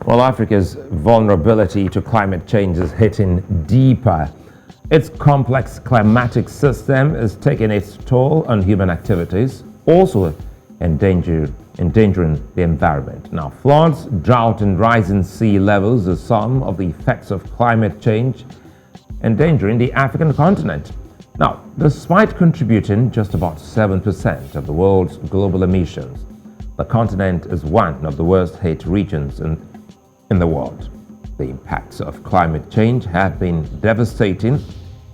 Well, Africa's vulnerability to climate change is hitting deeper. Its complex climatic system is taking its toll on human activities, also endangering the environment. Now, floods, drought, and rising sea levels are some of the effects of climate change endangering the African continent. Now, despite contributing just about 7% of the world's global emissions, the continent is one of the worst hit regions in the world. The impacts of climate change have been devastating,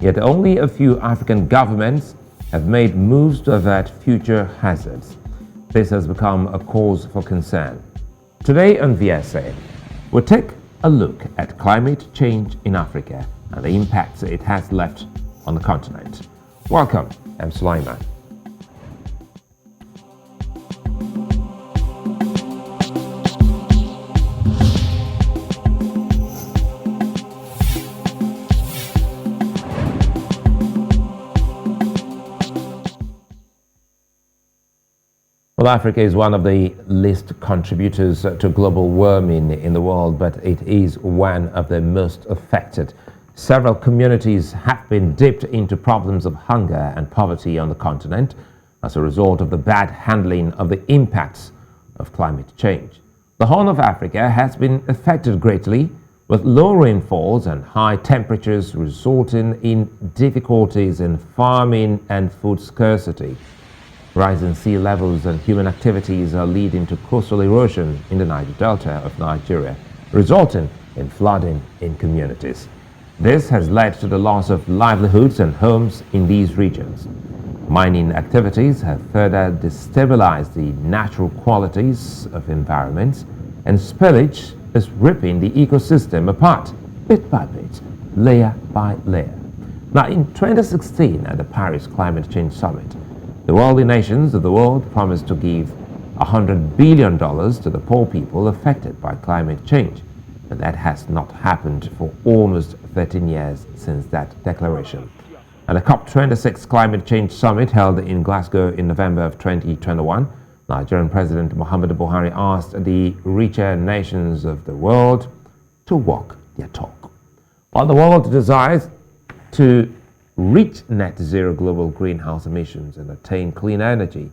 yet only a few African governments have made moves to avert future hazards. This has become a cause for concern. Today on VSA, we'll take a look at climate change in Africa and the impacts it has left on the continent. Welcome, I'm Sulaiman. Well, Africa is one of the least contributors to global warming in the world, but it is one of the most affected. Several communities have been dipped into problems of hunger and poverty on the continent as a result of the bad handling of the impacts of climate change. The Horn of Africa has been affected greatly, with low rainfalls and high temperatures resulting in difficulties in farming and food scarcity. Rising sea levels and human activities are leading to coastal erosion in the Niger Delta of Nigeria, resulting in flooding in communities. This has led to the loss of livelihoods and homes in these regions. Mining activities have further destabilized the natural qualities of environments, and spillage is ripping the ecosystem apart, bit by bit, layer by layer. Now, in 2016, at the Paris Climate Change Summit, the wealthy nations of the world promised to give $100 billion to the poor people affected by climate change, but that has not happened for almost 13 years since that declaration. At the COP26 Climate Change Summit held in Glasgow in November of 2021, Nigerian President Muhammadu Buhari asked the richer nations of the world to walk their talk. While the world desires to reach net zero global greenhouse emissions and attain clean energy,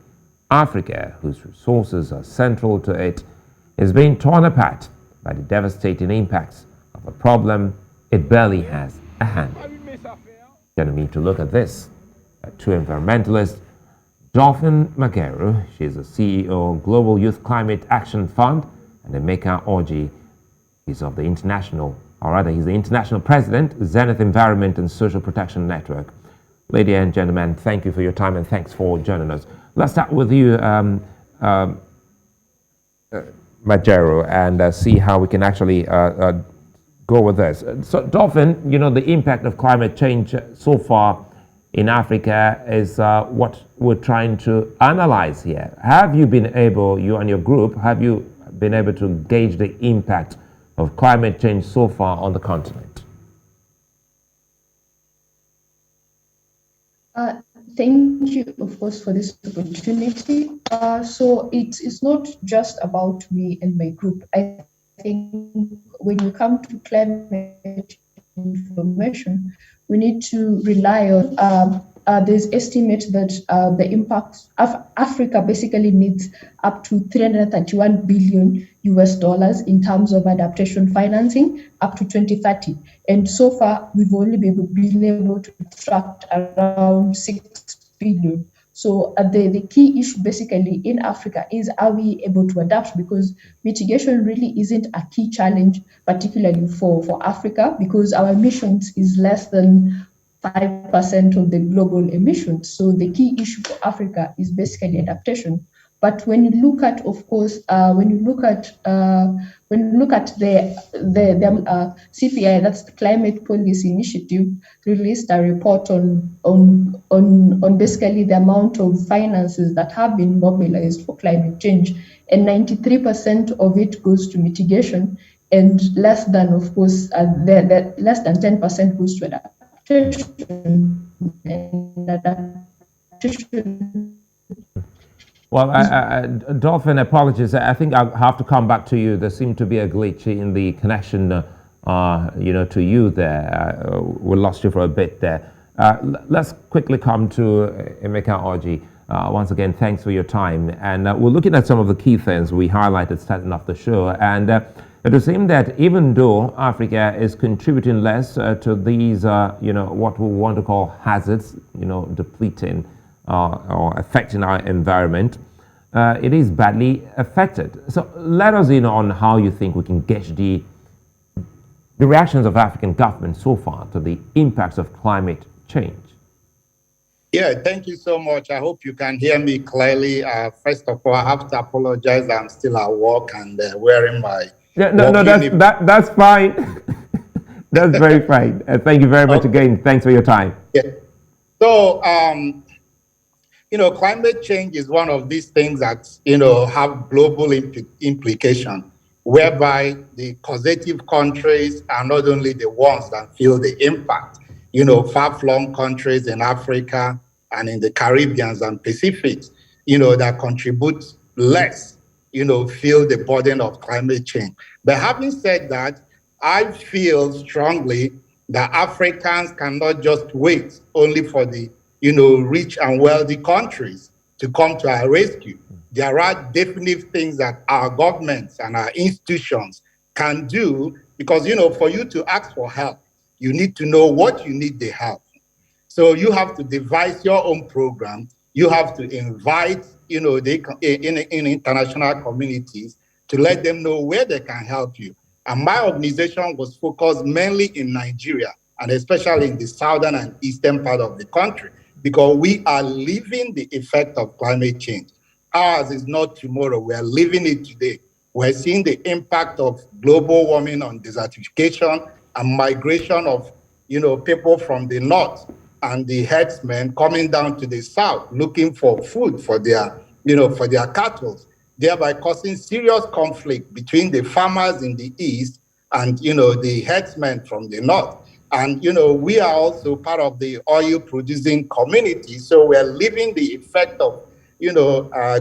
Africa, whose resources are central to it, is being torn apart by the devastating impacts of a problem it barely has a hand in. Joining me to look at this are two environmentalists, Dolphine Magero, she is the CEO of Global Youth Climate Action Fund, and Emeka Orji, he's the international president, Zenith Environment and Social Protection Network. Ladies and gentlemen, thank you for your time and thanks for joining us. Let's start with you, Magero, and see how we can actually go with this. So, Dolphine, the impact of climate change so far in Africa is what we're trying to analyze here. Have you been able, you and your group, have you been able to gauge the impact of climate change so far on the continent? Thank you, of course, for this opportunity. So it's not just about me and my group. I think when you come to climate information, we need to rely on there's estimate that the impact of Africa basically needs up to $331 billion in terms of adaptation financing up to 2030. And so far, we've only been able to attract around 6 billion. So the key issue basically in Africa is, are we able to adapt? Because mitigation really isn't a key challenge, particularly for Africa, because our emissions is less than 5% of the global emissions. So the key issue for Africa is basically adaptation. But when you look at, of course, when you look at the CPI, that's the Climate Policy Initiative, released a report on basically the amount of finances that have been mobilized for climate change, and 93% of it goes to mitigation, and less than, of course, less than 10% goes to adaptation. And adaptation Well, Dolphin, apologies. I think I'll have to come back to you. There seemed to be a glitch in the connection, to you there. We lost you for a bit there. Let's quickly come to Emeka Orji. Once again, thanks for your time. And we're looking at some of the key things we highlighted starting off the show. And it would seem that even though Africa is contributing less to these, what we want to call hazards, depleting or affecting our environment, it is badly affected. So let us in on how you think we can gauge the reactions of African governments so far to the impacts of climate change. Yeah, thank you so much. I hope you can hear me clearly. First of all, I have to apologize. I'm still at work and wearing my that's fine. That's very fine. Thank you very much again. Thanks for your time. Yeah. So, climate change is one of these things that, have global implication, whereby the causative countries are not only the ones that feel the impact, far-flung countries in Africa and in the Caribbean and Pacific, that contribute less, feel the burden of climate change. But having said that, I feel strongly that Africans cannot just wait only for the, rich and wealthy countries to come to our rescue. There are definite things that our governments and our institutions can do because, for you to ask for help, you need to know what you need the help. So you have to devise your own program. You have to invite, in international communities to let them know where they can help you. And my organization was focused mainly in Nigeria, and especially in the southern and eastern part of the country, because we are living the effect of climate change. Ours is not tomorrow. We are living it today. We're seeing the impact of global warming on desertification and migration of, people from the north and the herdsmen coming down to the south looking for food for their, for their cattle, thereby causing serious conflict between the farmers in the east and, the herdsmen from the north. And, we are also part of the oil producing community. So we're living the effect of,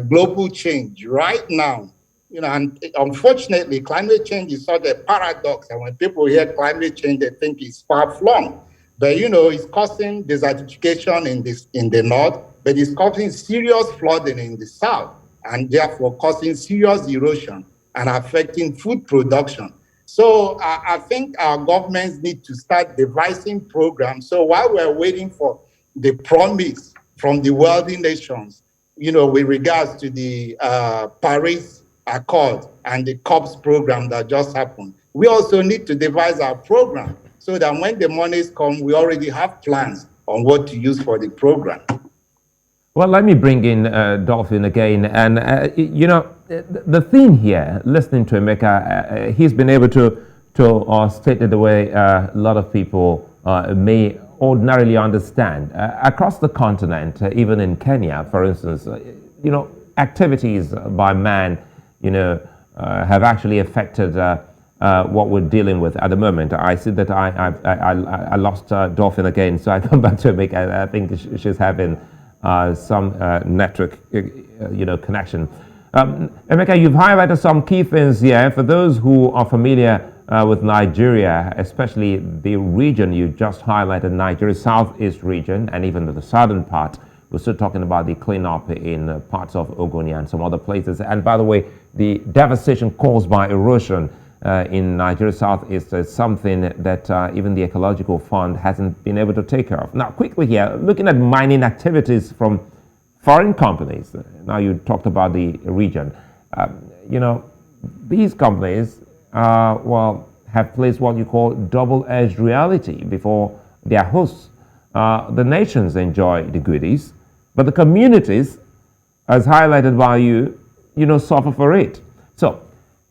global change right now. And unfortunately, climate change is such a paradox. And when people hear climate change, they think it's far-flung. But, it's causing desertification in the north, but it's causing serious flooding in the south, and therefore causing serious erosion and affecting food production. So I think our governments need to start devising programs. So while we're waiting for the promise from the wealthy nations, with regards to the Paris Accord and the COPS program that just happened, we also need to devise our program so that when the monies come, we already have plans on what to use for the program. Well, let me bring in Dolphine again. And, the theme here, listening to Emeka, he's been able to state it the way a lot of people may ordinarily understand. Across the continent, even in Kenya, for instance, activities by man, have actually affected what we're dealing with at the moment. I see that I lost Dolphine again, so I come back to Emeka. I think she's having some network, connection. Emeka, you've highlighted some key things here. For those who are familiar with Nigeria, especially the region you just highlighted, Nigeria's southeast region, and even the southern part, we're still talking about the cleanup in parts of Ogoni and some other places. And by the way, the devastation caused by erosion in Nigeria's southeast is something that even the Ecological Fund hasn't been able to take care of. Now, quickly here, looking at mining activities from foreign companies. Now, you talked about the region. These companies, have placed what you call double-edged reality before their hosts. The nations enjoy the goodies, but the communities, as highlighted by you, suffer for it. So,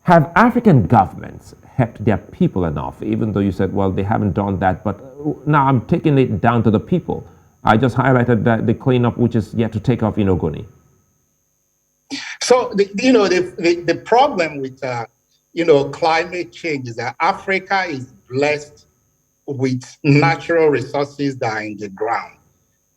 have African governments helped their people enough, even though you said, well, they haven't done that, but now I'm taking it down to the people. I just highlighted the cleanup, which is yet to take off in Ogoni. So, the problem with, climate change is that Africa is blessed with natural resources that are in the ground.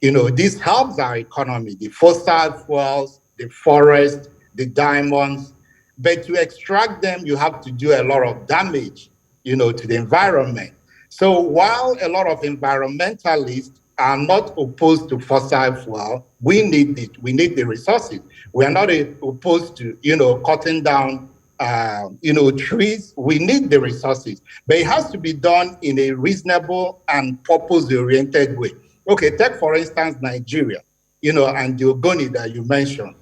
This helps our economy, the fossil fuels, the forest, the diamonds. But to extract them, you have to do a lot of damage, to the environment. So while a lot of environmentalists are not opposed to fossil fuel, we need it. We need the resources. We are not opposed to, cutting down, trees. We need the resources, but it has to be done in a reasonable and purpose-oriented way. Okay, take for instance Nigeria, and the Ogoni that you mentioned.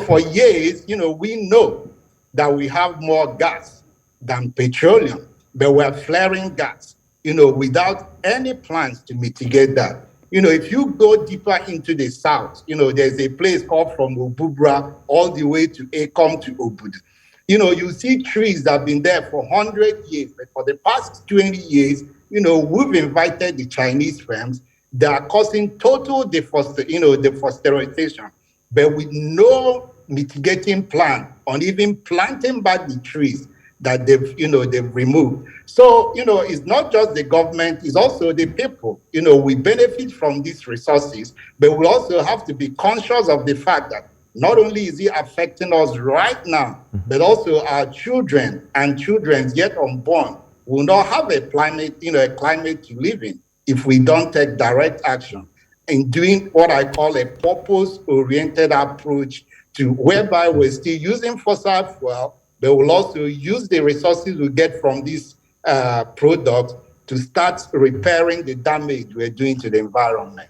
For years, we know that we have more gas than petroleum, but we're flaring gas, without any plans to mitigate that. If you go deeper into the south, there's a place called from Obubra all the way to Akom to Obud. You see trees that have been there for 100 years, but for the past 20 years, we've invited the Chinese firms that are causing total deforestation, but with no mitigating plan on even planting back the trees that they've removed. So, it's not just the government, it's also the people. We benefit from these resources, but we also have to be conscious of the fact that not only is it affecting us right now, but also our children and children yet unborn will not have a climate to live in if we don't take direct action in doing what I call a purpose-oriented approach to whereby we're still using fossil fuel, but we'll also use the resources we get from these products to start repairing the damage we're doing to the environment.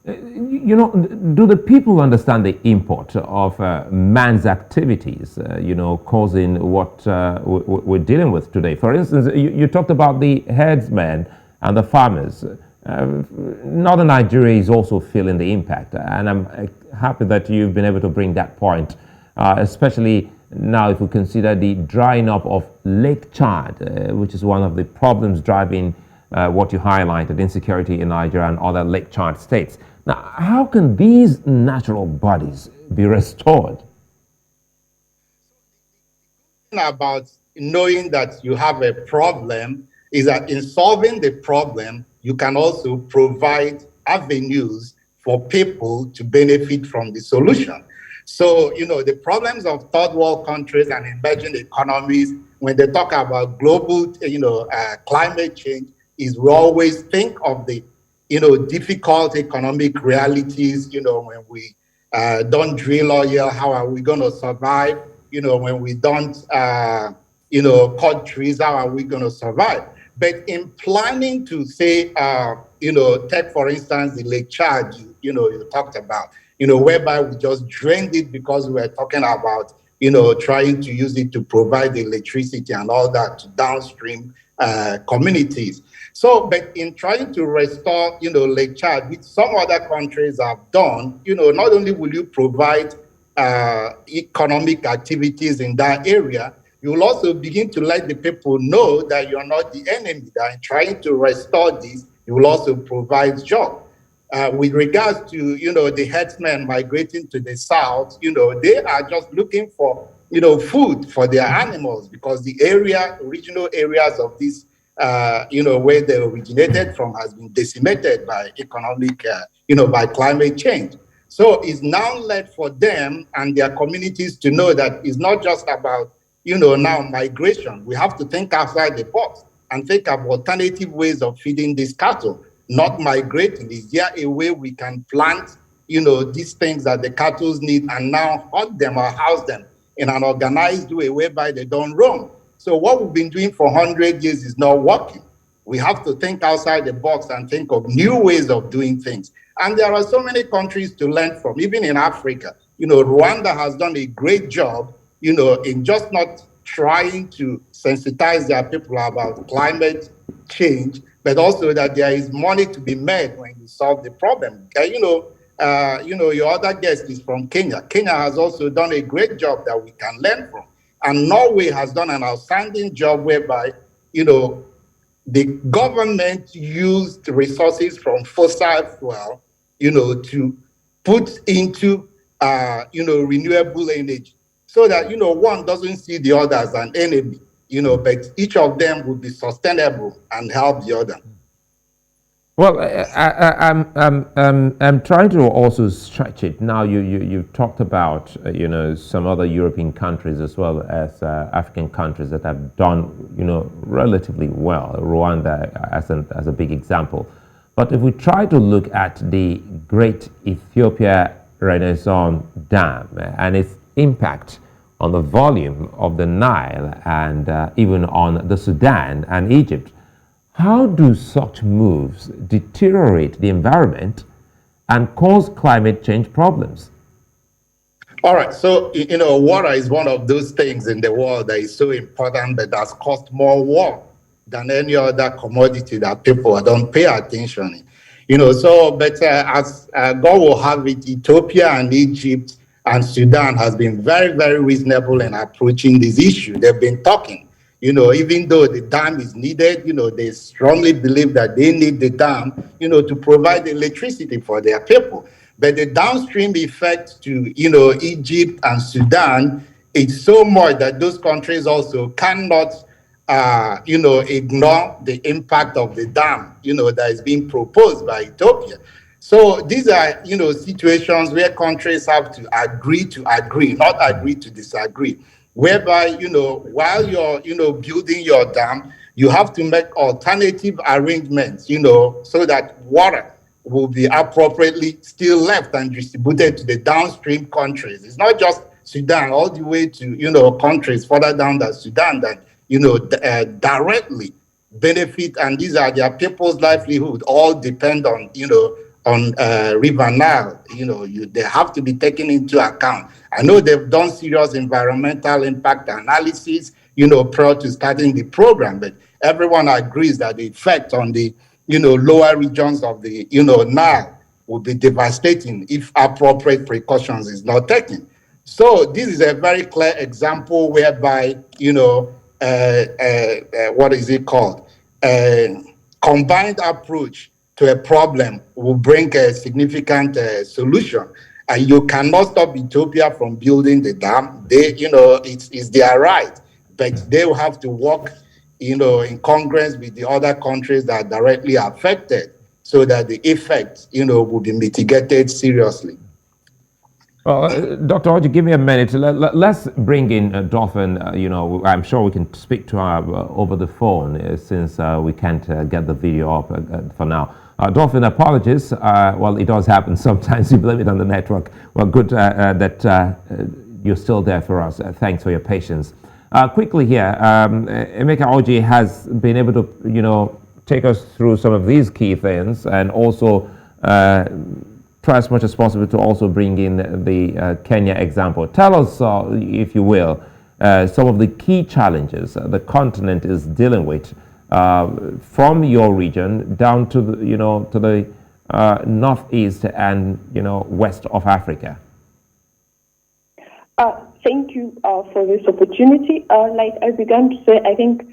Do the people understand the import of man's activities, causing what we're dealing with today? For instance, you talked about the herdsmen and the farmers. Northern Nigeria is also feeling the impact, and I'm happy that you've been able to bring that point, especially now if we consider the drying up of Lake Chad, which is one of the problems driving what you highlighted, insecurity in Nigeria and other Lake Chad states. Now, how can these natural bodies be restored? About knowing that you have a problem is that in solving the problem, you can also provide avenues for people to benefit from the solution. So, the problems of third world countries and emerging economies, when they talk about global, climate change, is we always think of the, difficult economic realities, when we don't drill oil, how are we going to survive? When we don't, cut trees, how are we going to survive? But in planning to say, take for instance the Lake Chad, you talked about, whereby we just drained it because we were talking about, trying to use it to provide electricity and all that to downstream communities. So, but in trying to restore, Lake Chad, which some other countries have done, not only will you provide economic activities in that area, you will also begin to let the people know that you're not the enemy, that in trying to restore this, you will also provide jobs. With regards to, the herdsmen migrating to the south, they are just looking for, food for their animals because the original areas of this, where they originated from has been decimated by economic, by climate change. So it's now led for them and their communities to know that it's not just about, now migration. We have to think outside the box and think of alternative ways of feeding these cattle, not migrating. Is there a way we can plant, these things that the cattle need and now hunt them or house them in an organized way whereby they don't roam? So what we've been doing for 100 years is not working. We have to think outside the box and think of new ways of doing things. And there are so many countries to learn from, even in Africa. Rwanda has done a great job, in just not trying to sensitize their people about climate change, but also that there is money to be made when you solve the problem. Your other guest is from Kenya. Kenya has also done a great job that we can learn from. And Norway has done an outstanding job whereby, the government used resources from fossil fuel, to put into, renewable energy so that, one doesn't see the other as an enemy, but each of them would be sustainable and help the other. Well, I'm trying to also stretch it. Now, you've talked about, some other European countries as well as African countries that have done, relatively well. Rwanda as a big example. But if we try to look at the Great Ethiopia Renaissance Dam and its impact on the volume of the Nile and even on the Sudan and Egypt, how do such moves deteriorate the environment and cause climate change problems? All right. So, water is one of those things in the world that is so important that has cost more war than any other commodity that people don't pay attention. But as God will have it, Ethiopia and Egypt and Sudan has been very, very reasonable in approaching this issue. They've been talking. Even though the dam is needed, they strongly believe that they need the dam, to provide electricity for their people. But the downstream effect to, Egypt and Sudan is so much that those countries also cannot, ignore the impact of the dam, that is being proposed by Ethiopia. So these are, situations where countries have to agree, not agree to disagree, whereby, while you're, building your dam, you have to make alternative arrangements, so that water will be appropriately still left and distributed to the downstream countries. It's not just Sudan, all the way to, countries further down than Sudan that, directly benefit, and these are their people's livelihood, all depend on, on River Nile. They have to be taken into account. I know they've done serious environmental impact analysis, prior to starting the program, but everyone agrees that the effect on the, lower regions of the, Nile will be devastating if appropriate precautions is not taken. So this is a very clear example whereby, what is it called? Combined approach to a problem will bring a significant solution. And you cannot stop Ethiopia from building the dam. It's their right, but they will have to work, in congruence with the other countries that are directly affected, so that the effects, will be mitigated seriously. Well, Dr. Orji, give me a minute. Let's bring in Dolphine. I'm sure we can speak to her over the phone since we can't get the video up for now. Dolphine, apologies. Well, it does happen sometimes. You blame it on the network. Well, good that you're still there for us. Thanks for your patience. Quickly here, Emeka Orji has been able to, take us through some of these key things and also try as much as possible to also bring in the Kenya example. Tell us, if you will, some of the key challenges the continent is dealing with from your region down to the northeast and west of Africa. Thank you for this opportunity. Like I began to say, I think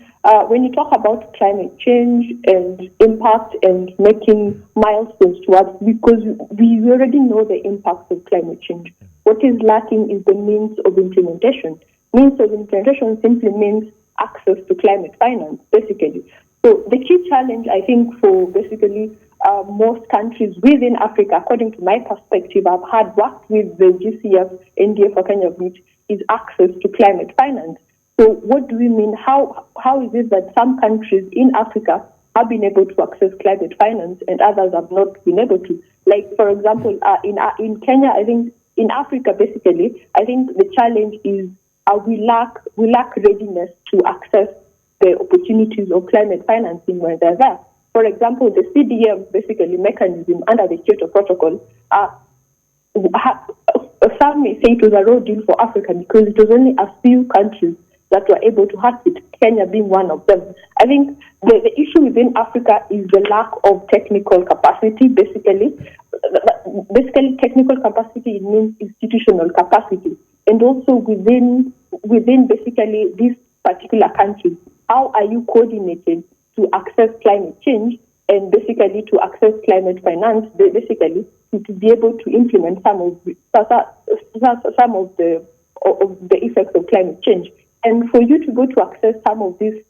when you talk about climate change and impact and making milestones towards, because we already know the impacts of climate change. What is lacking is the means of implementation. Means of implementation simply means access to climate finance, basically. So the key challenge, I think, for basically most countries within Africa, according to my perspective, I've had worked with the GCF, NDA for Kenya, which is access to climate finance. So what do we mean? How is it that some countries in Africa have been able to access climate finance and others have not been able to? Like, for example, in Kenya, I think in Africa, basically, I think the challenge is we lack readiness to access the opportunities of climate financing when they're there. For example, the CDM, basically mechanism under the Kyoto Protocol, some may say it was a raw deal for Africa because it was only a few countries that were able to have it, Kenya being one of them. I think the issue within Africa is the lack of technical capacity, basically. Basically, technical capacity, it means institutional capacity. And also within basically these particular countries, how are you coordinated to access climate change and basically to access climate finance, basically to be able to implement some of the effects of climate change. And for you to go to access some of this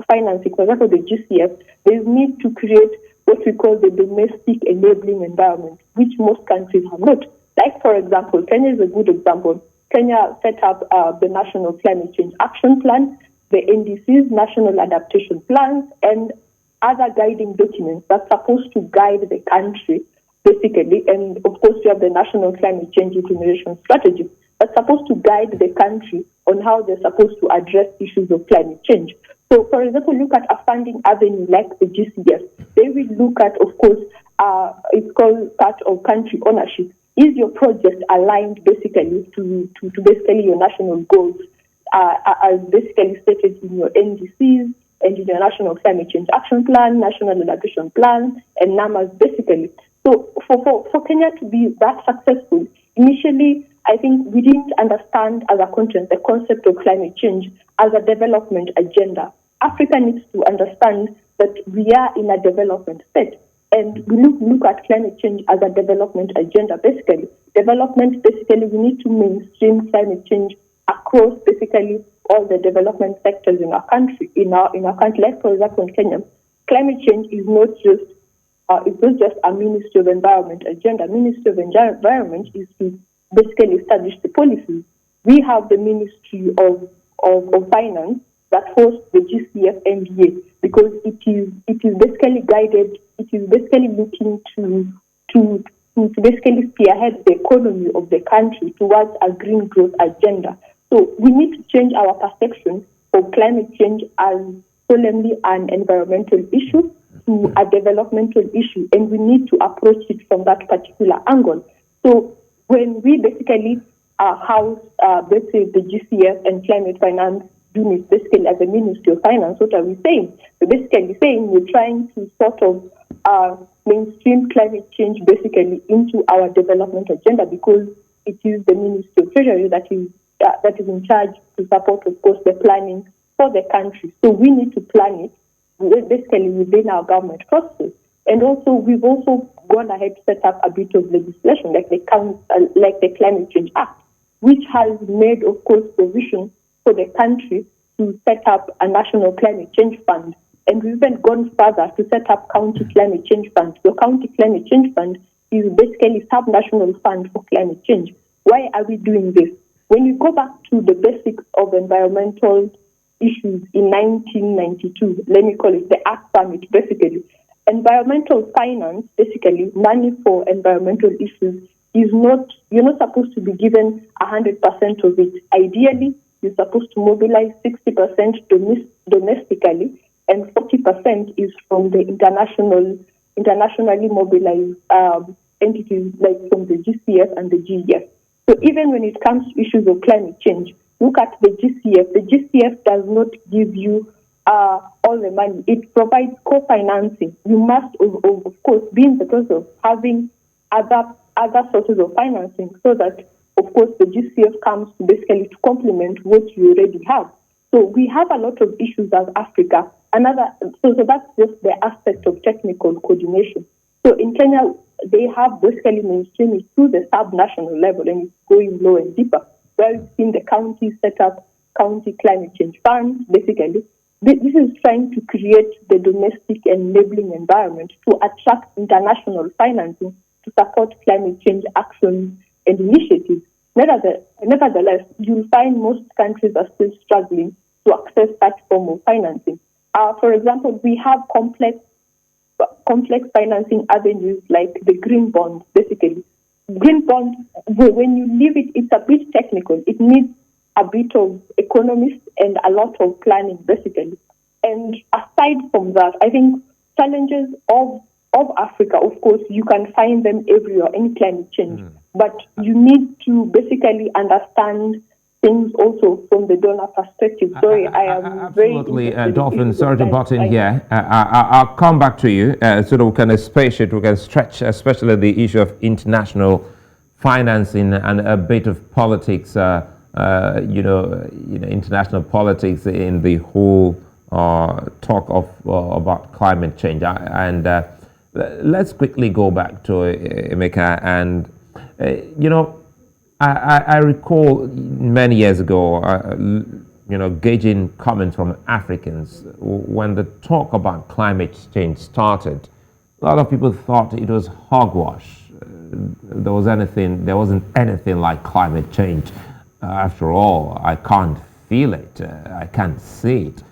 financing, for example, the GCF, there's need to create what we call the domestic enabling environment, which most countries have not. Like, for example, Kenya is a good example. Kenya set up the National Climate Change Action Plan, the NDC's National Adaptation Plans, and other guiding documents that's supposed to guide the country, basically. And of course, you have the National Climate Change Implementation Strategy that's supposed to guide the country on how they're supposed to address issues of climate change. So, for example, look at a funding avenue like the GCF. They will look at, of course, it's called part of country ownership. Is your project aligned basically to basically your national goals, as basically stated in your NDCs and in your National Climate Change Action Plan, National Adaptation Plan, and NAMAs basically. So for Kenya to be that successful, initially, I think we didn't understand as a continent the concept of climate change as a development agenda. Africa needs to understand that we are in a development state. And we look at climate change as a development agenda, basically. Development, basically, we need to mainstream climate change across, basically, all the development sectors in our country. In our country, like, for example, in Kenya, climate change is not just a Ministry of Environment agenda. Ministry of Environment is to basically establish the policies. We have the Ministry of Finance that hosts the GCF MBA, because it is basically guided. It is basically looking to basically spearhead the economy of the country towards a green growth agenda. So we need to change our perception of climate change as solemnly an environmental issue to a developmental issue, and we need to approach it from that particular angle. So when we basically house, let's say, the GCF and climate finance unit, basically as a Ministry of Finance, what are we saying? We're basically saying we're trying to sort of mainstream climate change basically into our development agenda, because it is the Ministry of Treasury that is in charge to support, of course, the planning for the country. So we need to plan it basically within our government process. And also, we've also gone ahead to set up a bit of legislation like the Climate Change Act, which has made, of course, provision for the country to set up a national climate change fund. And we've even gone further to set up county climate change funds. The county climate change fund is basically a sub-national fund for climate change. Why are we doing this? When you go back to the basics of environmental issues in 1992, let me call it the Act Permit, basically, environmental finance, basically money for environmental issues, you're not supposed to be given 100% of it. Ideally, you're supposed to mobilize 60% domestically, and 40% is from the internationally mobilized entities like from the GCF and the GEF. So even when it comes to issues of climate change, look at the GCF. The GCF does not give you all the money. It provides co-financing. You must, of course, be in the process of having other sources of financing, so that, of course, the GCF comes basically to complement what you already have. So we have a lot of issues as Africa. So that's just the aspect of technical coordination. So in Kenya, they have basically mainstreamed it to the sub-national level, and it's going low and deeper. Where we've seen the counties set up county climate change funds, basically. This is trying to create the domestic enabling environment to attract international financing to support climate change actions and initiatives. Nevertheless, you'll find most countries are still struggling to access that form of financing. For example, we have complex financing avenues like the green bond, basically. Green bond, when you leave it, it's a bit technical. It needs a bit of economists and a lot of planning, basically. And aside from that, I think challenges of Africa, of course, you can find them everywhere in climate change. But you need to basically understand things also from the donor perspective. Sorry, I am absolutely, very Dolphine, sorry to butt in here. I'll come back to you so that we can space it, we can stretch, especially the issue of international financing and a bit of politics, international politics in the whole talk of about climate change. Let's quickly go back to Emeka, and I recall many years ago, gauging comments from Africans when the talk about climate change started. A lot of people thought it was hogwash. There wasn't anything like climate change. After all, I can't feel it. I can't see it.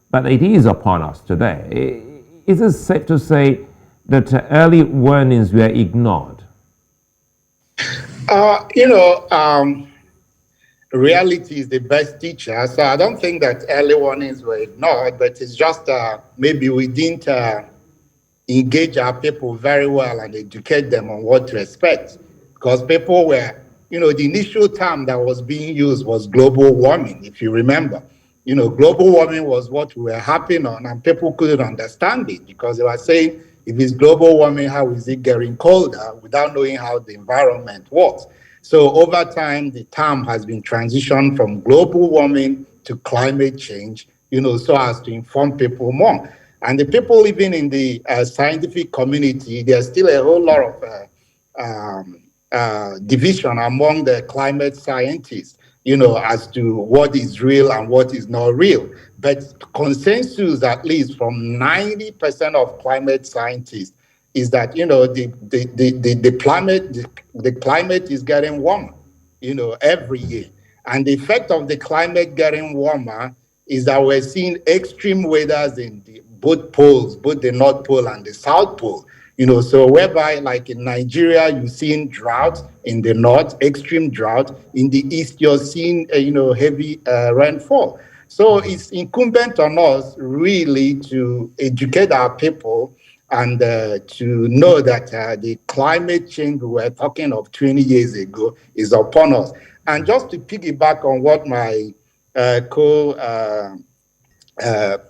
But it is upon us today. Is it safe to say that early warnings were ignored? Uh, you know, um, Reality is the best teacher. So I don't think that early warnings were ignored, but it's just maybe we didn't engage our people very well and educate them on what to expect. Because people were, the initial term that was being used was global warming, if you remember. Global warming was what we were harping on, and people couldn't understand it because they were saying, if it's global warming, how is it getting colder without knowing how the environment works? So over time, the term has been transitioned from global warming to climate change, so as to inform people more. And the people living in the scientific community, there's still a whole lot of division among the climate scientists, as to what is real and what is not real. But consensus, at least from 90% of climate scientists, is that the climate is getting warmer, every year. And the effect of the climate getting warmer is that we're seeing extreme weathers in both poles, both the North Pole and the South Pole. So whereby, like in Nigeria, you're seeing drought in the north, extreme drought. In the east, you're seeing, heavy rainfall. So it's incumbent on us really to educate our people and to know that the climate change we were talking of 20 years ago is upon us. And just to piggyback on what my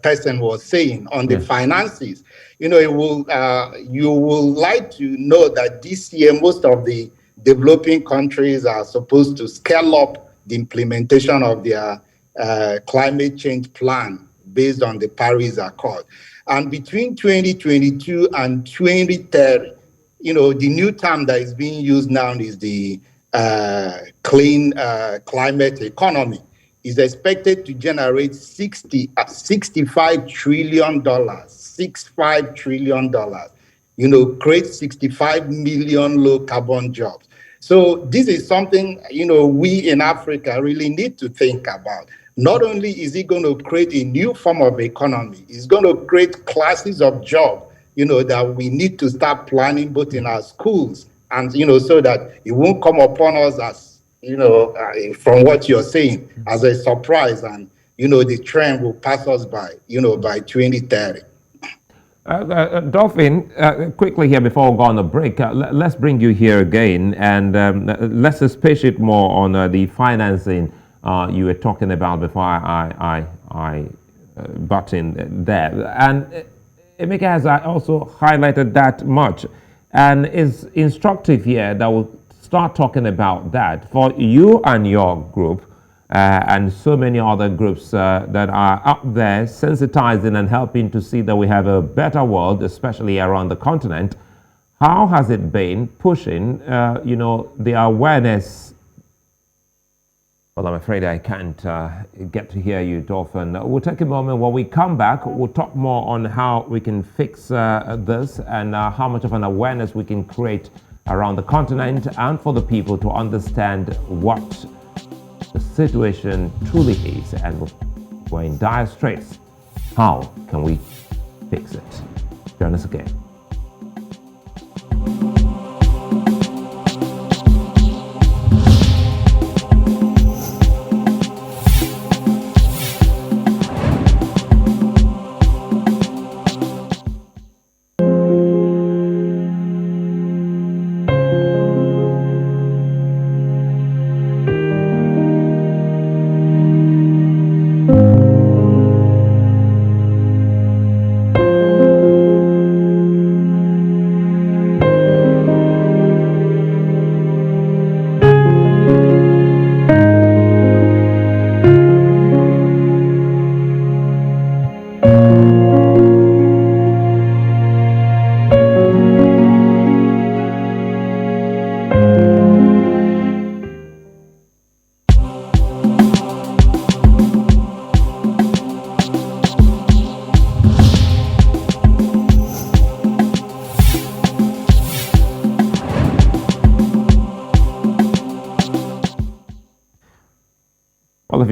person was saying on the finances, you will like to know that this year most of the developing countries are supposed to scale up the implementation of their climate change plan based on the Paris Accord. And between 2022 and 2030, the new term that is being used now is the clean climate economy, is expected to generate $65 trillion, $65 trillion, create 65 million low carbon jobs. So this is something, we in Africa really need to think about. Not only is it going to create a new form of economy, it's going to create classes of jobs, that we need to start planning both in our schools and, so that it won't come upon us as, from what you're saying, as a surprise, and, the trend will pass us by, by 2030. Dolphine, quickly here before we go on a break, let's bring you here again and let's space it more on the financing you were talking about before I butt in there. And Emeka has also highlighted that much, and it's instructive here that we'll start talking about that for you and your group and so many other groups that are out there sensitizing and helping to see that we have a better world, especially around the continent. How has it been pushing, the awareness? Well, I'm afraid I can't get to hear you, Dolphine. We'll take a moment. When we come back, we'll talk more on how we can fix this and how much of an awareness we can create around the continent and for the people to understand what the situation truly is, and we're in dire straits. How can we fix it? Join us again.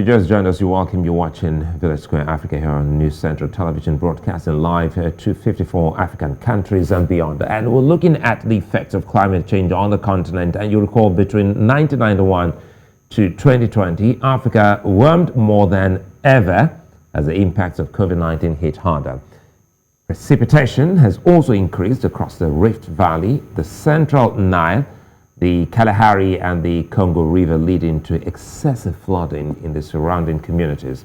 you just joined us, you're welcome. You're watching Village Square Africa here on News Central Television, broadcasting live to 54 African countries and beyond. And we're looking at the effects of climate change on the continent. And you recall between 1991 to 2020, Africa warmed more than ever as the impacts of COVID-19 hit harder. Precipitation has also increased across the Rift Valley, the Central Nile, the Kalahari and the Congo River, leading to excessive flooding in the surrounding communities.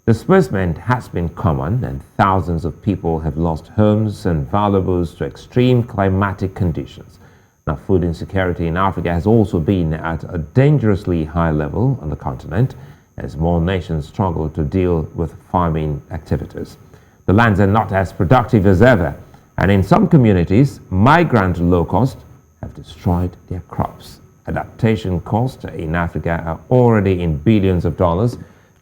Displacement has been common and thousands of people have lost homes and valuables to extreme climatic conditions. Now, food insecurity in Africa has also been at a dangerously high level on the continent as more nations struggle to deal with farming activities. The lands are not as productive as ever, and in some communities, migrant locusts have destroyed their crops. Adaptation costs in Africa are already in billions of dollars,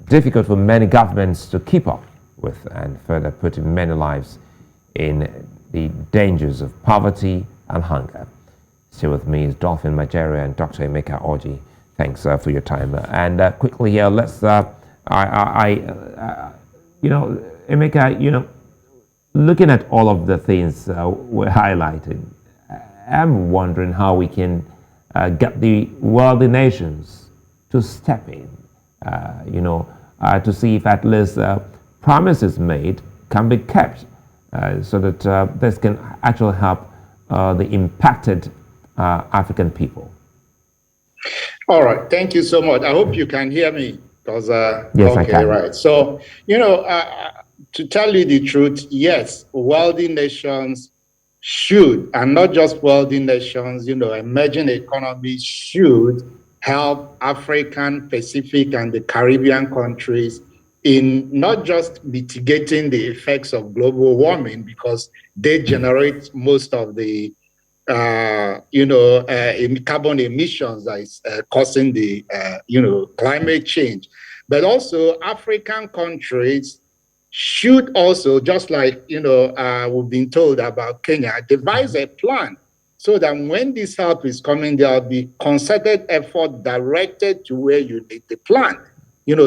difficult for many governments to keep up with, and further putting many lives in the dangers of poverty and hunger. Still with me is Dolphine, Magero, and Dr. Emeka Orji. Thanks for your time. And quickly here, let's, Emeka, looking at all of the things we're highlighting, I'm wondering how we can get the wealthy nations to step in, to see if at least promises made can be kept so that this can actually help the impacted African people. All right. Thank you so much. I hope you can hear me. Because, yes, I can. Right. So, to tell you the truth, yes, wealthy nations should, and not just wealthy nations, emerging economies should help African, Pacific, and the Caribbean countries in not just mitigating the effects of global warming, because they generate most of the, carbon emissions that is causing the, climate change. But also African countries should also, just like, we've been told about Kenya, devise a plan so that when this help is coming, there'll be concerted effort directed to where you need the plan.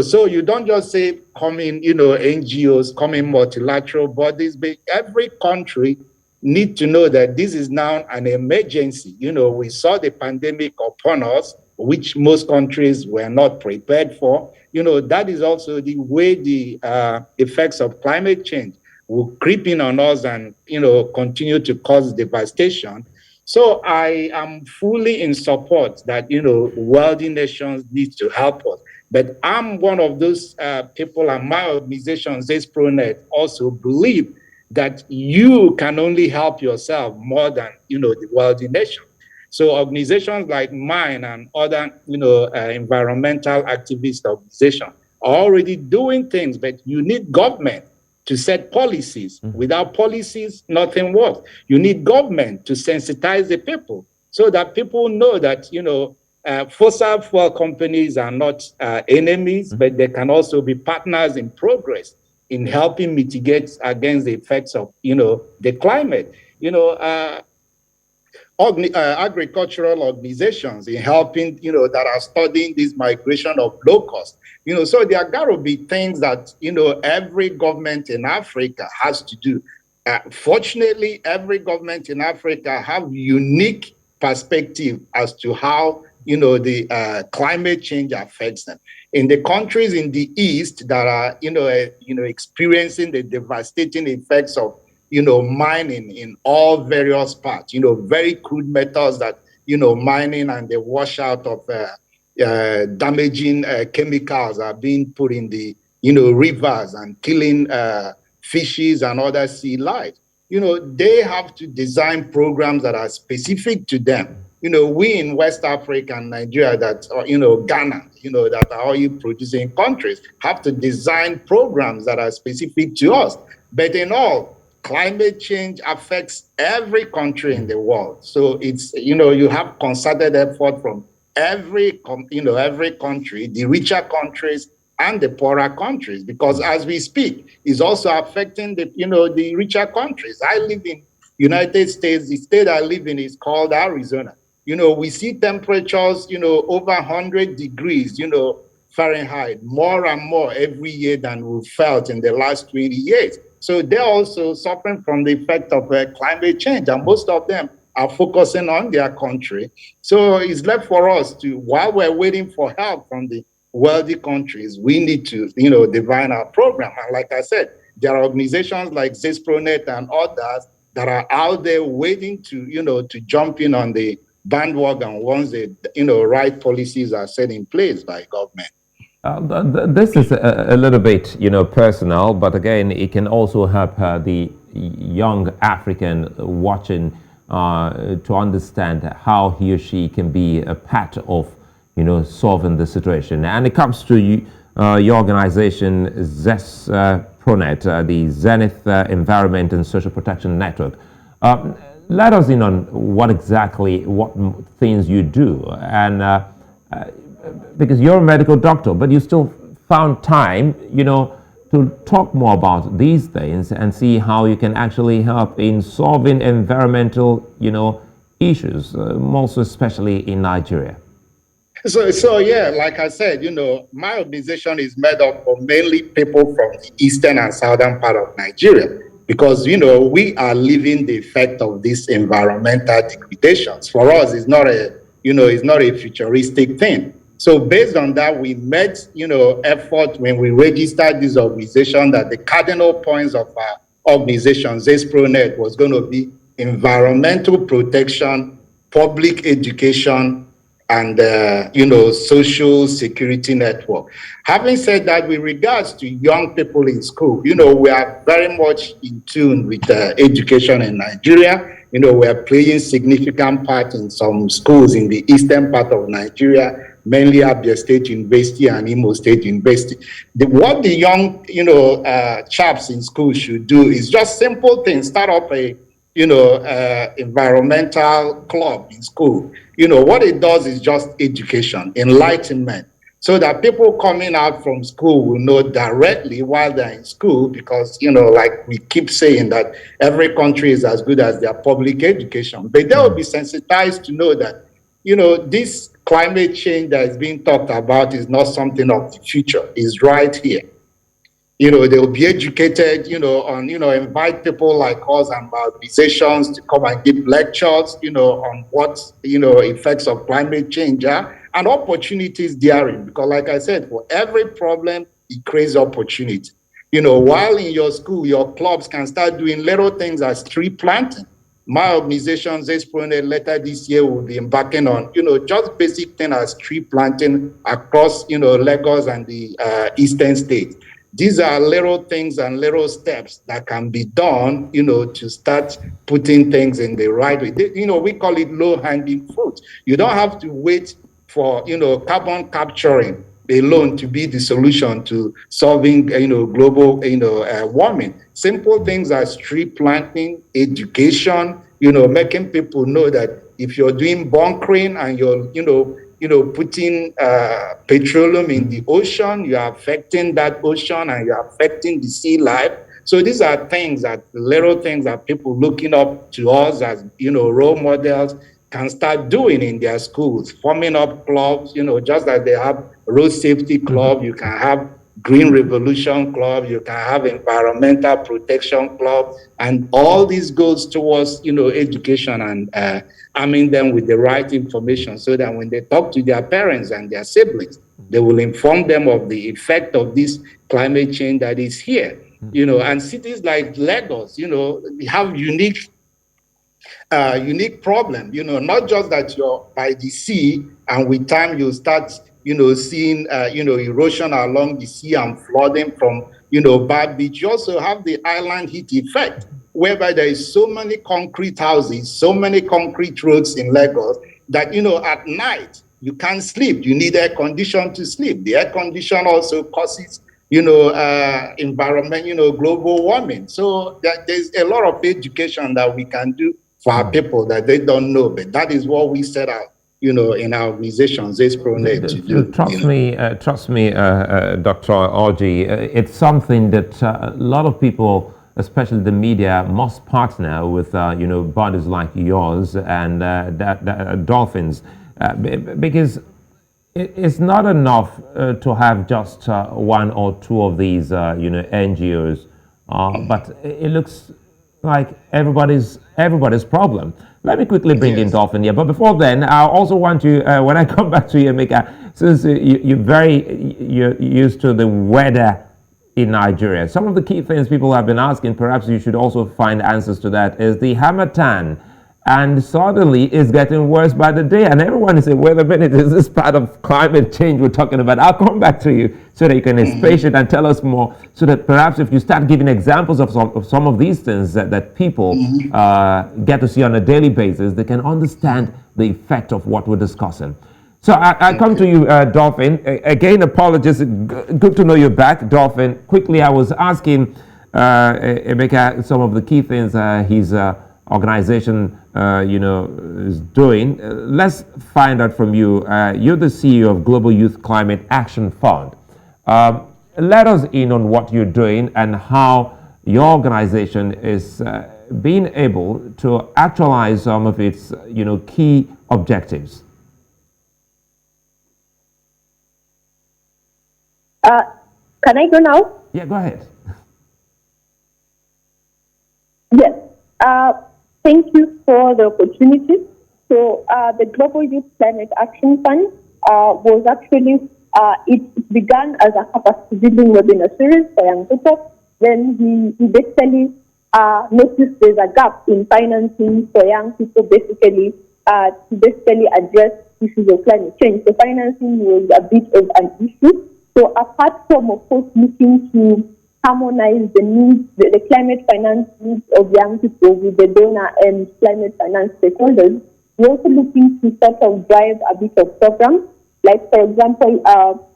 So you don't just say come in, NGOs, come in multilateral bodies, but every country need to know that this is now an emergency. We saw the pandemic upon us, which most countries were not prepared for. That is also the way the effects of climate change will creep in on us and, continue to cause devastation. So I am fully in support that, wealthy nations need to help us. But I'm one of those people, and my organization, ZesProNet, also believe that you can only help yourself more than, the wealthy nation. So organizations like mine and other, environmental activist organizations are already doing things, but you need government to set policies. Without policies, nothing works. You need government to sensitize the people so that people know that, fossil fuel companies are not enemies, but they can also be partners in progress in helping mitigate against the effects of, the climate. Agricultural organizations in helping, that are studying this migration of locusts. So there got to be things that, every government in Africa has to do. Fortunately, every government in Africa have unique perspective as to how, the climate change affects them. In the countries in the East that are, experiencing the devastating effects of, mining in all various parts, very crude methods that, mining and the washout of damaging chemicals are being put in the, rivers and killing fishes and other sea life. They have to design programs that are specific to them. We in West Africa and Nigeria that, Ghana, that are oil producing countries have to design programs that are specific to us. But in all, climate change affects every country in the world. So it's, you have concerted effort from every country, the richer countries and the poorer countries, because as we speak, it's also affecting the, the richer countries. I live in United States. The state I live in is called Arizona. We see temperatures, over 100 degrees, Fahrenheit, more and more every year than we felt in the last 20 years. So they're also suffering from the effect of climate change, and most of them are focusing on their country. So it's left for us to, while we're waiting for help from the wealthy countries, we need to, define our program. And like I said, there are organizations like Zespronet and others that are out there waiting to, to jump in on the bandwagon once the, right policies are set in place by government. This is a little bit, personal, but again, it can also help the young African watching to understand how he or she can be a part of, solving the situation. And it comes to your organization, Zespronet, the Zenith Environment and Social Protection Network. Let us in on what things you do, and because you're a medical doctor, but you still found time, to talk more about these things and see how you can actually help in solving environmental, issues, most especially in Nigeria. So yeah, like I said, my organization is made up of mainly people from the eastern and southern part of Nigeria, because, we are living the effect of these environmental degradations. For us, it's not a futuristic thing. So based on that, we made, effort when we registered this organization that the cardinal points of our organization, Zespronet, was going to be environmental protection, public education, and, social security network. Having said that, with regards to young people in school, we are very much in tune with education in Nigeria. We are playing significant part in some schools in the eastern part of Nigeria, mainly Abia State University and Imo State University. What the young, chaps in school should do is just simple things. Start up a, environmental club in school. What it does is just education, enlightenment, so that people coming out from school will know directly while they're in school, because, like we keep saying that every country is as good as their public education, but they will be sensitized to know that, this climate change that is being talked about is not something of the future, it's right here. They'll be educated, on, invite people like us and our organizations to come and give lectures, on what, effects of climate change are and opportunities therein. Because like I said, for every problem, it creates opportunity. While in your school, your clubs can start doing little things as tree planting. My organization, Zespronet, later this year will be embarking on, just basic things as tree planting across, Lagos and the eastern states. These are little things and little steps that can be done, to start putting things in the right way. We call it low-hanging fruit. You don't have to wait for, carbon capturing alone to be the solution to solving, global, warming. Simple things as tree planting, education, making people know that if you're doing bunkering and you're, putting petroleum in the ocean, you are affecting that ocean and you're affecting the sea life. So these are little things that people looking up to us as, role models can start doing in their schools, forming up clubs, just as they have road safety club, you can have Green Revolution Club, you can have Environmental Protection Club, and all this goes towards, education and arming them with the right information so that when they talk to their parents and their siblings, they will inform them of the effect of this climate change that is here. And cities like Lagos, have unique problem, not just that you're by the sea and with time you start, seeing, erosion along the sea and flooding from, bad beach. You also have the island heat effect, whereby there is so many concrete houses, so many concrete roads in Lagos that, at night you can't sleep. You need air condition to sleep. The air condition also causes, environment, global warming. So there's a lot of education that we can do for our people that they don't know, but that is what we set out, in our organization, Zespronet, to do. Trust me, Dr. Orji, it's something that a lot of people, especially the media, must partner with, bodies like yours and Dolphins, because it's not enough to have just one or two of these, NGOs, but it looks like everybody's problem. Let me quickly bring in Dolphine here, but before then, I also want to, when I come back to you, Emeka, since you're used to the weather in Nigeria, some of the key things people have been asking, perhaps you should also find answers to that, is the Harmattan. And suddenly it's getting worse by the day. And everyone is saying, wait a minute, is this part of climate change we're talking about? I'll come back to you so that you can be patient and tell us more. So that perhaps if you start giving examples of some of these things that people get to see on a daily basis, they can understand the effect of what we're discussing. So I come to you, Dolphine. Again, apologies. Good to know you're back, Dolphine. Quickly, I was asking Emeka some of the key things his organization is doing. Let's find out from you. You're the CEO of Global Youth Climate Action Fund. Let us in on what you're doing and how your organization is being able to actualize some of its key objectives. Can I go now? Yeah, go ahead. Yes. Thank you for the opportunity. So the Global Youth Climate Action Fund was actually, it began as a capacity building webinar series for young people. Then we basically noticed there's a gap in financing for young people basically to basically address issues of climate change. So financing was a bit of an issue. So apart from, of course, looking to harmonize the needs, the climate finance needs of young people with the donor and climate finance stakeholders, we're also looking to sort of drive a bit of programs. Like, for example,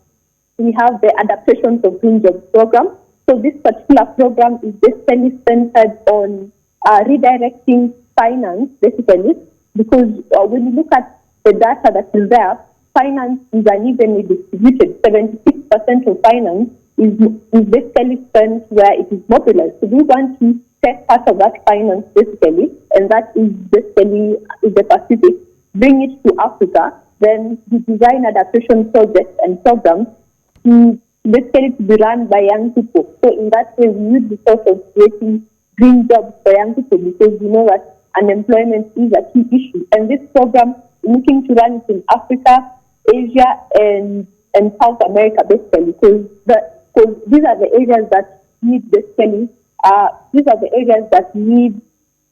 we have the Adaptation for Green Jobs program. So this particular program is basically centered on redirecting finance, basically, because when you look at the data that is there, finance is unevenly distributed. 76% of finance is basically spent where it is mobilized. So we want to take part of that finance basically, and that is basically the Pacific, bring it to Africa, then we design adaptation projects and programs to basically to be run by young people. So in that way, we use the source of creating green jobs for young people because we know that unemployment is a key issue. And this program is looking to run it in Africa, Asia, and South America basically, because these are the areas that need basically, these are the areas that need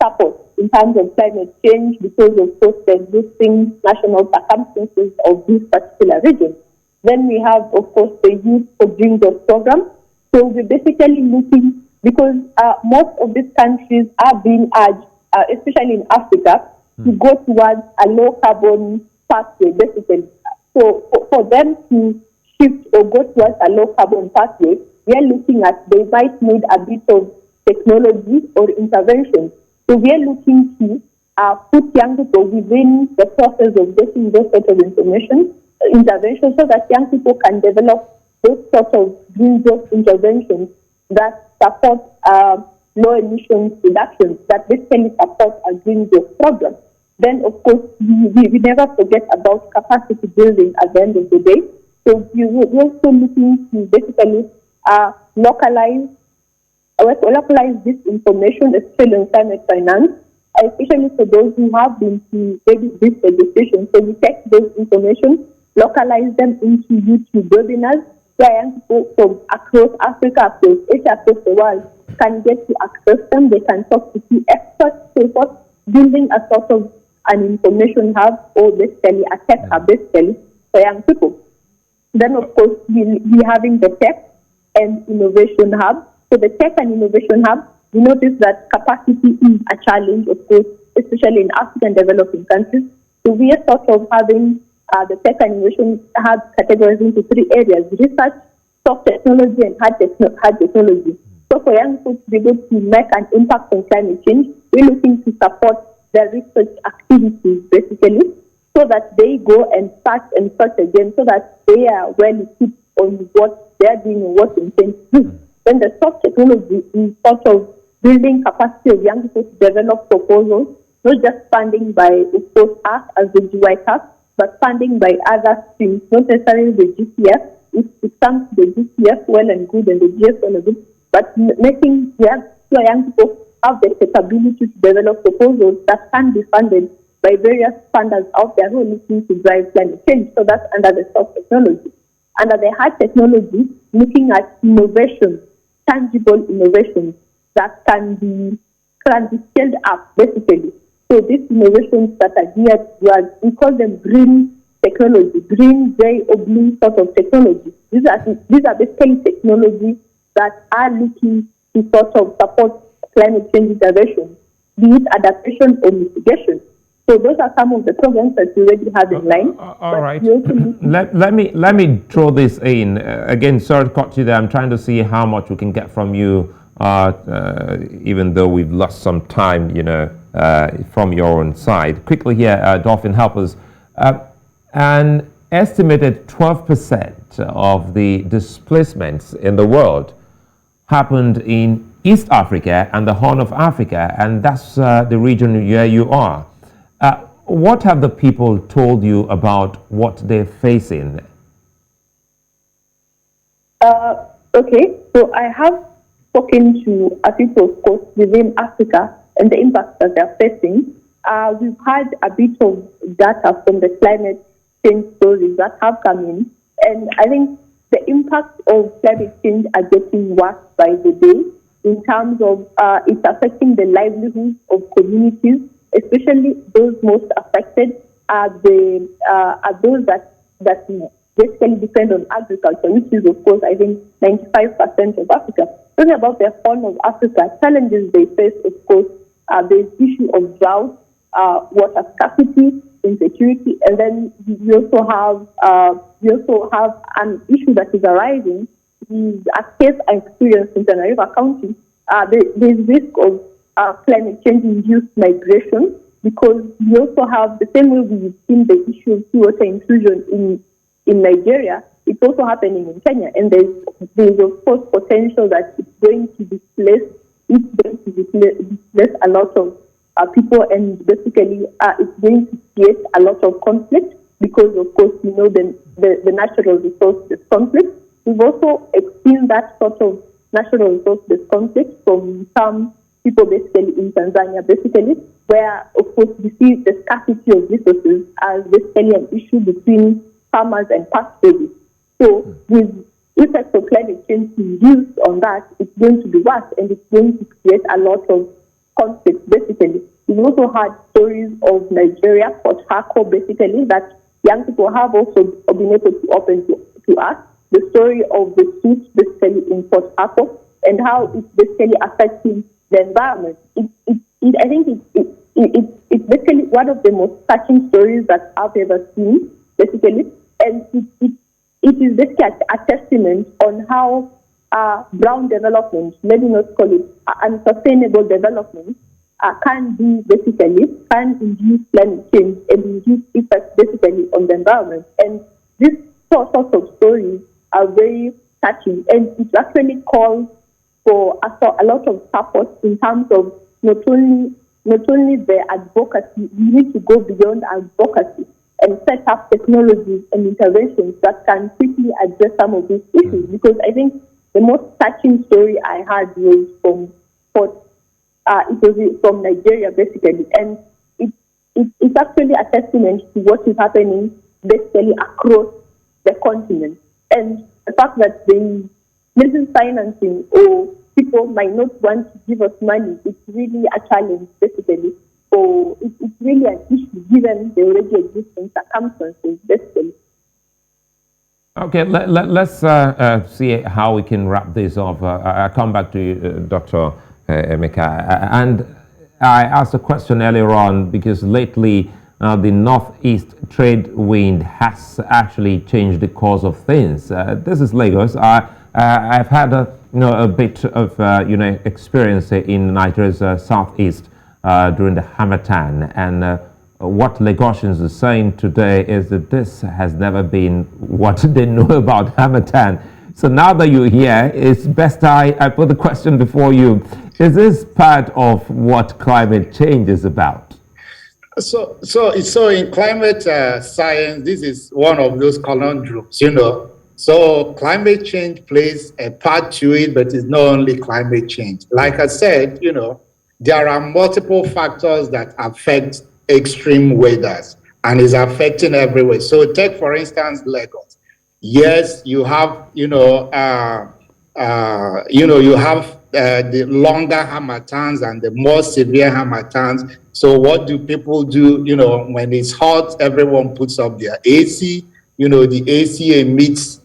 support in terms of climate change because of course the existing national circumstances of this particular region. Then we have, of course, the Youth for Green Jobs program. So we're basically looking, because most of these countries are being urged, especially in Africa, to go towards a low carbon pathway, basically. So for them to shift or go towards a low carbon pathway, we are looking at they might need a bit of technology or intervention. So we are looking to put young people within the process of getting those sort of intervention so that young people can develop those sort of green jobs interventions that support low emissions reductions, that basically support a green jobs program. Then, of course, we never forget about capacity building at the end of the day. So we're also looking to basically localize this information, especially on climate finance, especially for those who have been to this registration. So we take those information, localize them into YouTube webinars, where young people from across Africa, across Asia, across the world can get to access them. They can talk to key experts. So it's building a sort of an information hub or basically a tech hub basically for young people. Then, of course, we having the tech and innovation hub. So the tech and innovation hub, we notice that capacity is a challenge, of course, especially in African developing countries. So we are sort of having the tech and innovation hub categorized into three areas: research, soft technology, and hard technology. So for young people to be able to make an impact on climate change, we're looking to support their research activities, basically, so that they go and start and search again, so that they are well equipped on what they are doing and what they intend to do. Then the soft technology is sort of building capacity of young people to develop proposals, not just funding by, of course, us as the GY Task, but funding by other streams, not necessarily the GCF. If it comes to the GCF, well and good, and the GS, well and good, but making young people have the capability to develop proposals that can be funded by various funders out there who are looking to drive climate change. So that's under the soft technology. Under the hard technology, looking at innovation, tangible innovations that can be scaled up, basically. So these innovations that are geared towards, we call them green technology, green, gray, or blue sort of technology. These are basically technologies that are looking to sort of support climate change intervention, be it adaptation or mitigation. So those are some of the programs that we already have in line. All right. Let me throw this in. Again, sorry to cut you there. I'm trying to see how much we can get from you, even though we've lost some time, from your own side. Quickly here, Dolphine, help us. An estimated 12% of the displacements in the world happened in East Africa and the Horn of Africa, and that's the region where you are. What have the people told you about what they're facing? Okay, so I have spoken to people, of course, within Africa and the impacts that they're facing. We've had a bit of data from the climate change stories that have come in, and I think the impacts of climate change are getting worse by the day in terms of it's affecting the livelihoods of communities, especially those most affected are those that basically depend on agriculture, which is, of course, I think 95% of Africa. Talking about the Horn of Africa, challenges they face, of course, the issue of drought, water scarcity, insecurity, and then we also have an issue that is arising. Is a case I experienced in Tenerife County. There's risk of climate change-induced migration, because we also have the same way we've seen the issue of seawater intrusion in Nigeria. It's also happening in Kenya, and there's of course potential that it's going to displace a lot of people, and basically it's going to create a lot of conflict because, of course, the natural resource-based conflict. We've also seen that sort of natural resource-based conflict from some people basically in Tanzania, basically, where, of course, we see the scarcity of resources as basically an issue between farmers and pastoralists. So with effects of climate change induced on that, it's going to be worse, and it's going to create a lot of conflict, basically. We've also had stories of Nigeria, Port Harcourt, basically, that young people have also been able to open to us. The story of the suit, basically, in Port Harcourt, and how it's basically affecting the environment. I think it's basically one of the most touching stories that I've ever seen, basically, and it is basically a testament on how brown development, maybe not call it unsustainable development, can induce climate change and induce effects basically on the environment. And these sorts of stories are very touching, and it actually calls for a lot of support in terms of not only the advocacy. We need to go beyond advocacy and set up technologies and interventions that can quickly address some of these issues. Because I think the most touching story I had was from Nigeria, basically, and it's actually a testament to what is happening basically across the continent. And the fact that there is financing, or people might not want to give us money, it's really a challenge, basically. So it's really an issue given the already existing circumstances, basically. Okay, let's see how we can wrap this up. I'll come back to you, Dr. Emeka. And I asked a question earlier on because lately the northeast trade wind has actually changed the course of things. This is Lagos. I've had a bit of experience in Nigeria's southeast during the Harmattan, and what Lagosians are saying today is that this has never been what they know about Harmattan. So now that you're here, it's best I put the question before you. Is this part of what climate change is about? So in climate science, this is one of those conundrums, you know. So climate change plays a part to it, but it's not only climate change. Like I said, you know, there are multiple factors that affect extreme weathers and is affecting everywhere. So take, for instance, Lagos. Yes, you have, you have the longer harmattans and the more severe harmattans. So what do people do? You know, when it's hot, everyone puts up their AC. You know, the AC emits,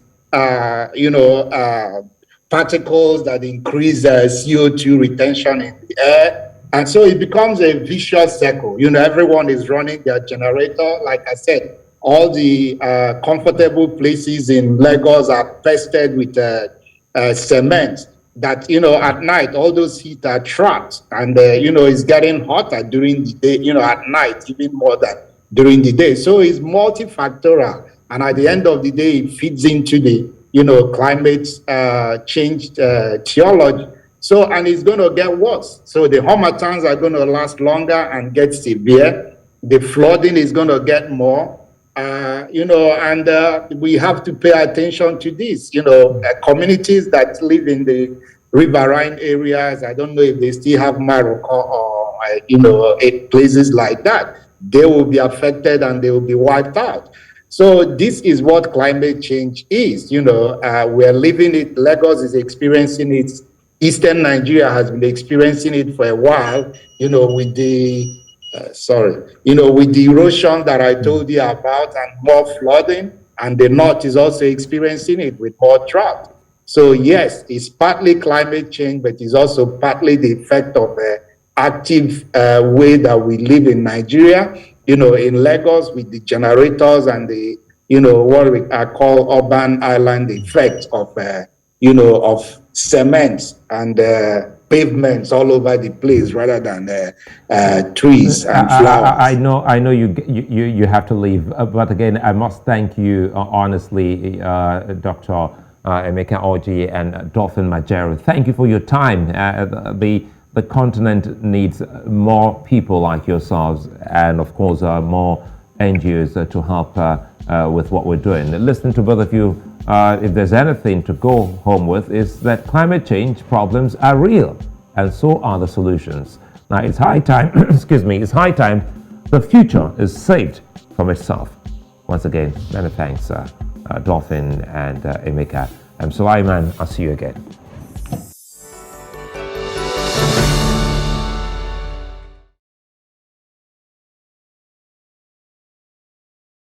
particles that increase CO2 retention in the air. And so it becomes a vicious circle. You know, everyone is running their generator. Like I said, all the comfortable places in Lagos are pested with cement that, you know, at night, all those heat are trapped. And, it's getting hotter during the day, you know, at night, even more than during the day. So it's multifactorial. And at the end of the day, it feeds into the, climate change theology. So, and it's going to get worse. So the harmattans are going to last longer and get severe. The flooding is going to get more, and we have to pay attention to this. Communities that live in the riverine areas, I don't know if they still have Morocco or, places like that. They will be affected and they will be wiped out. So this is what climate change is. We're living it. Lagos is experiencing it. Eastern Nigeria has been experiencing it for a while, with the, with the erosion that I told you about and more flooding. And the North is also experiencing it with more drought. So yes, it's partly climate change, but it's also partly the effect of the active way that we live in Nigeria. In Lagos with the generators and the, what we call urban island effect of, of cement and pavements all over the place rather than trees and flowers. I know you have to leave, but again, I must thank you honestly, Dr. Emeka Orji and Dolphine Magero. Thank you for your time. The continent needs more people like yourselves and, of course, more NGOs to help with what we're doing. Listening to both of you, if there's anything to go home with, is that climate change problems are real, and so are the solutions. Now, it's high time, it's high time the future is saved from itself. Once again, many thanks, Dolphine and Emeka. I'm Sulaiman. I'll see you again.